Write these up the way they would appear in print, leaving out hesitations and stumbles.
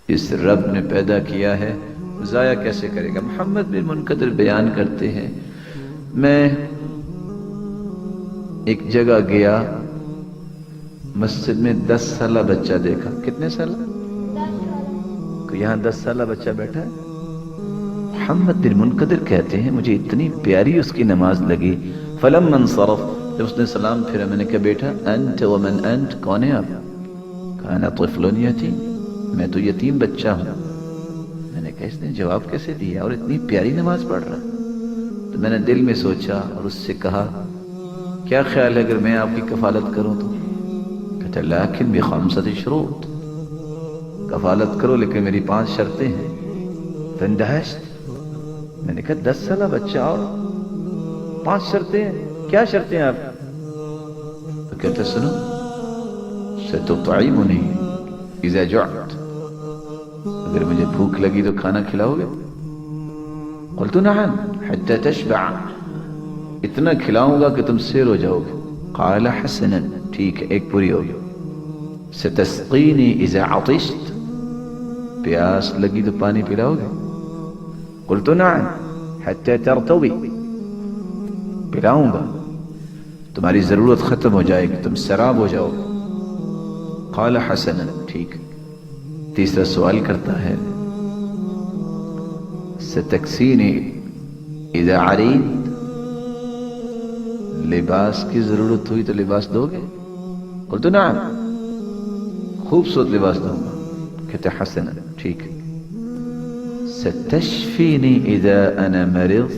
اس رب نے پیدا کیا ہے ضائع کیسے کرے گا؟ محمد بن منقدر بیان کرتے ہیں میں ایک جگہ گیا، مسجد میں 10 سالہ بچہ دیکھا۔ کتنے سالہ؟ یہاں 10 سالہ بچہ بیٹھا ہے۔ محمد بن منقدر کہتے ہیں مجھے اتنی پیاری اس کی نماز لگی، فلما انصرف، جب اس نے سلام پھرا میں نے کہا بیٹا انت ومن انت، کون ہے آپ؟ کہا انا طفل یتیم، میں تو یتیم بچہ ہوں۔ میں نے کہا اس نے جواب کیسے دیا اور اتنی پیاری نماز پڑھ رہا؟ تو میں نے دل میں سوچا اور اس سے کہا کیا خیال ہے اگر میں آپ کی کفالت کروں تو؟ کہتا لیکن بخمسۃ شروط، کفالت کرو لیکن میری 5 شرطیں ہیں۔ فاندہشت، میں نے کہا 10 سالہ بچہ اور 5 شرطیں ہیں، کیا شرطیں ہیں آپ؟ تو کہتا سنو، ستطعمنی اذا جعت، اگر مجھے بھوک لگی تو کھانا کھلاؤ گے؟ قلت نعم حتی تشبع، اتنا کھلاؤں گا کہ تم سیر ہو جاؤ گے۔ قال حسنا، ٹھیک ہے ایک پوری ہوگی۔ ستسقینی اذا عطشت، پیاس لگی تو پانی پلاؤ گے؟ قلت نعم حتی ترتوی، پلاؤں گا تمہاری ضرورت ختم ہو جائے گی، تم سراب ہو جاؤ گے۔ قال حسنا، ٹھیک۔ تیسرا سوال کرتا ہے ستکسینی اذا عریت، لباس کی ضرورت ہوئی تو لباس دو گے؟ قلت نعم، خوبصورت لباس دوں گا۔ کہتے حسنا، ٹھیک۔ ستشفینی اذا انا مرض،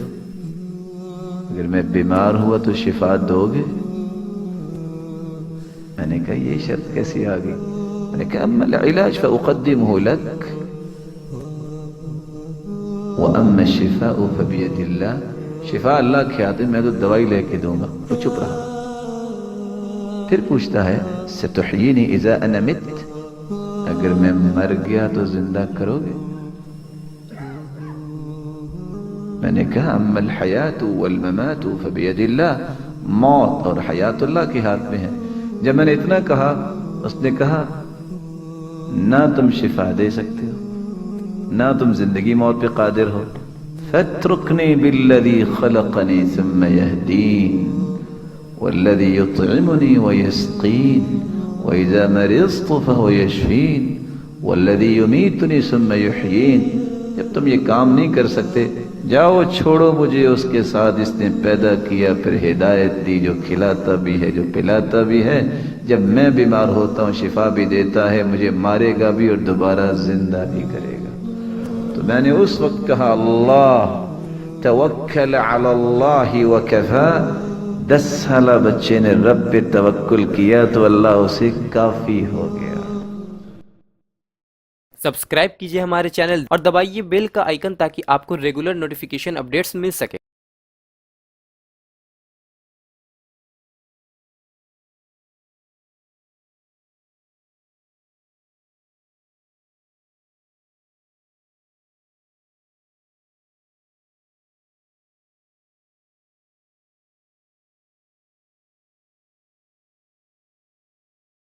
اگر میں بیمار ہوا تو شفا دو گے؟ میں نے کہا یہ شرط کیسی آ گئی؟ میں نے کہا اما العلاج فاقدمه لك واما الشفاء فبيد الله، شفا اللہ کے ہاتھ میں، میں تو دوائی لے کے دوں گا۔ وہ چپ رہا۔ پھر پوچھتا ہے ستحیینی اذا انا مت، اگر میں مر گیا تو زندہ کرو گے؟ میں نے کہا اما الحیات والممات فبید اللہ، موت اور حیات اللہ کے ہاتھ میں ہے۔ جب میں نے اتنا کہا اس نے کہا نہ تم شفا دے سکتے ہو نہ تم زندگی موت پہ قادر ہو، فاترکنی بالذی خلقنی ثم یہدین والذی یطعمنی ویسقین واذا مرضت فهو یشفین والذی یمیتنی ثم یحیین۔ جب تم یہ کام نہیں کر سکتے جاؤ چھوڑو مجھے اس کے ساتھ جس نے پیدا کیا، پھر ہدایت دی، جو کھلاتا بھی ہے جو پلاتا بھی ہے، جب میں بیمار ہوتا ہوں شفا بھی دیتا ہے، مجھے مارے گا بھی اور دوبارہ زندہ بھی کرے گا۔ تو میں نے اس وقت کہا اللہ توکل علی اللہ وکفا، 10 سالہ بچے نے رب پہ توکل کیا تو اللہ اسے کافی ہو گیا۔ سبسکرائب کیجئے ہمارے چینل اور دبائیے بیل کا آئیکن تاکہ آپ کو ریگولر نوٹیفیکیشن اپڈیٹس مل سکے۔